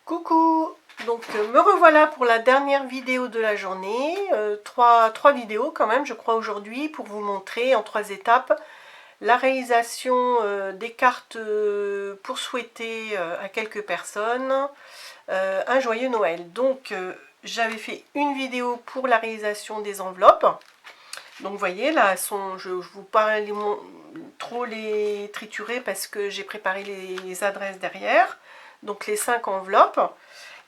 Coucou, donc me revoilà pour la dernière vidéo de la journée, trois vidéos quand même je crois aujourd'hui pour vous montrer en 3 étapes la réalisation des cartes pour souhaiter à quelques personnes un joyeux Noël. Donc j'avais fait une vidéo pour la réalisation des enveloppes, donc vous voyez là elles sont, je vous parle trop les triturer parce que j'ai préparé les adresses derrière, donc les 5 enveloppes.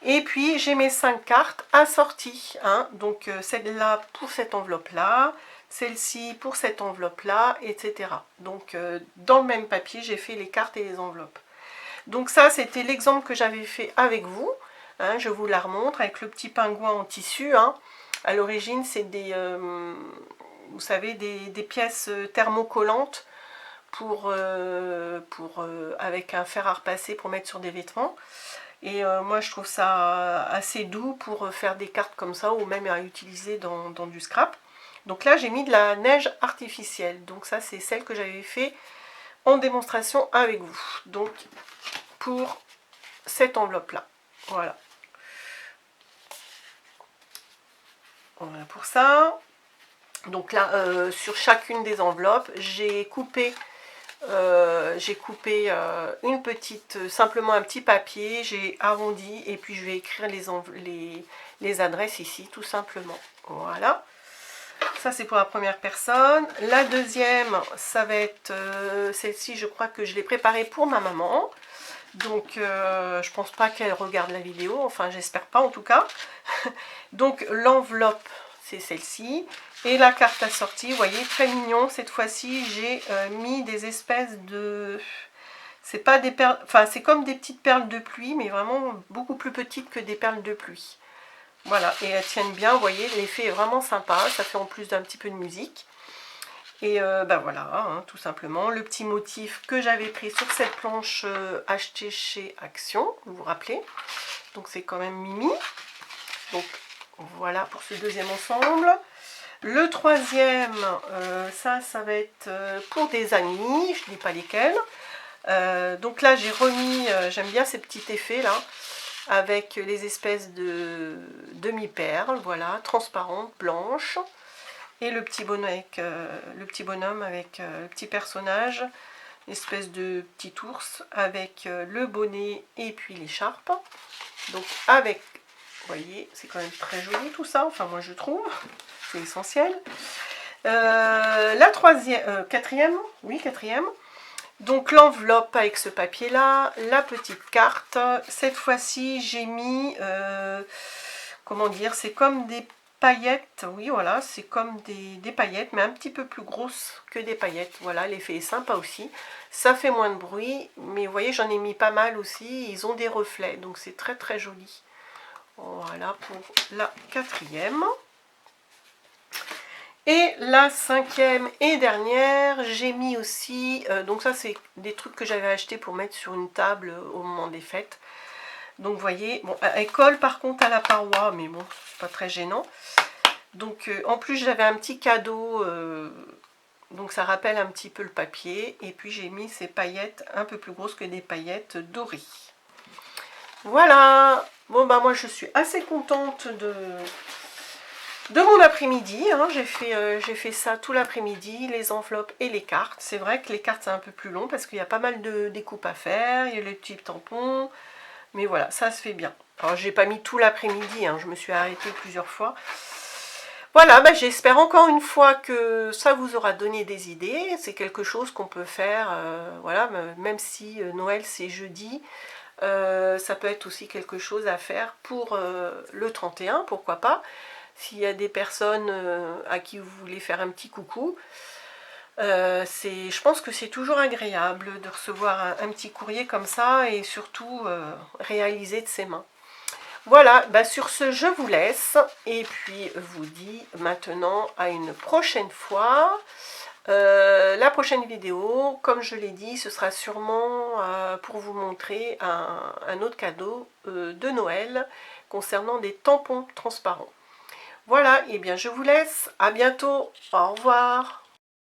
Et puis j'ai mes 5 cartes assorties, hein. Donc celle-là pour cette enveloppe-là, celle-ci pour cette enveloppe-là, etc. Donc dans le même papier, j'ai fait les cartes et les enveloppes. Donc ça, c'était l'exemple que j'avais fait avec vous. Hein, je vous la remontre avec le petit pingouin en tissu. Hein. À l'origine, c'est des, vous savez, des pièces thermocollantes avec un fer à repasser pour mettre sur des vêtements. Et moi je trouve ça assez doux pour faire des cartes comme ça ou même à utiliser dans du scrap. Donc là j'ai mis de la neige artificielle, donc ça c'est celle que j'avais fait en démonstration avec vous. Donc pour cette enveloppe là, voilà. Voilà pour ça. Donc là sur chacune des enveloppes j'ai coupé une petite, simplement un petit papier, j'ai arrondi et puis je vais écrire les adresses ici tout simplement. Voilà, ça c'est pour la première personne. La deuxième, ça va être celle-ci, je crois que je l'ai préparée pour ma maman. Donc je pense pas qu'elle regarde la vidéo, enfin j'espère pas en tout cas. Donc l'enveloppe c'est celle-ci. Et la carte assortie, vous voyez, très mignon. Cette fois-ci, j'ai mis des espèces de... C'est pas des perles... Enfin, c'est comme des petites perles de pluie, mais vraiment beaucoup plus petites que des perles de pluie. Voilà, et elles tiennent bien, vous voyez, l'effet est vraiment sympa. Ça fait en plus d'un petit peu de musique. Et ben voilà, hein, tout simplement. Le petit motif que j'avais pris sur cette planche achetée chez Action, vous vous rappelez. Donc c'est quand même Mimi. Donc voilà pour ce deuxième ensemble. Le troisième, ça va être pour des amis, je ne dis pas lesquels. Donc là, j'ai remis, j'aime bien ces petits effets là, avec les espèces de demi-perles, voilà, transparentes, blanches. Et le petit bonhomme avec le petit personnage, espèce de petit ours, avec le bonnet et puis l'écharpe. Donc avec, vous voyez, c'est quand même très joli tout ça, enfin moi je trouve. C'est essentiel. La quatrième, oui, quatrième. Donc l'enveloppe avec ce papier là, la petite carte. Cette fois-ci, j'ai mis, comment dire, c'est comme des paillettes. Oui, voilà, c'est comme des paillettes, mais un petit peu plus grosses que des paillettes. Voilà, l'effet est sympa aussi. Ça fait moins de bruit, mais vous voyez, j'en ai mis pas mal aussi. Ils ont des reflets, donc c'est très très joli. Voilà pour la quatrième. Et la cinquième et dernière, j'ai mis aussi, donc ça c'est des trucs que j'avais acheté pour mettre sur une table au moment des fêtes. Donc vous voyez, bon, elle colle par contre à la paroi, mais bon, c'est pas très gênant. Donc en plus j'avais un petit cadeau, donc ça rappelle un petit peu le papier. Et puis j'ai mis ces paillettes un peu plus grosses que des paillettes dorées. Voilà, bon bah moi je suis assez contente de mon après-midi, hein. J'ai fait ça tout l'après-midi, les enveloppes et les cartes. C'est vrai que les cartes c'est un peu plus long parce qu'il y a pas mal de découpes à faire, il y a les petits tampons, mais voilà, ça se fait bien. Alors j'ai pas mis tout l'après-midi, hein, je me suis arrêtée plusieurs fois. Voilà, bah, j'espère encore une fois que ça vous aura donné des idées. C'est quelque chose qu'on peut faire, voilà, même si Noël c'est jeudi, ça peut être aussi quelque chose à faire pour le 31, pourquoi pas. S'il y a des personnes à qui vous voulez faire un petit coucou, je pense que c'est toujours agréable de recevoir un petit courrier comme ça et surtout réalisé de ses mains. Voilà, bah sur ce je vous laisse et puis vous dis maintenant à une prochaine fois. La prochaine vidéo, comme je l'ai dit, ce sera sûrement pour vous montrer un autre cadeau de Noël concernant des tampons transparents. Voilà, et bien je vous laisse, à bientôt, au revoir.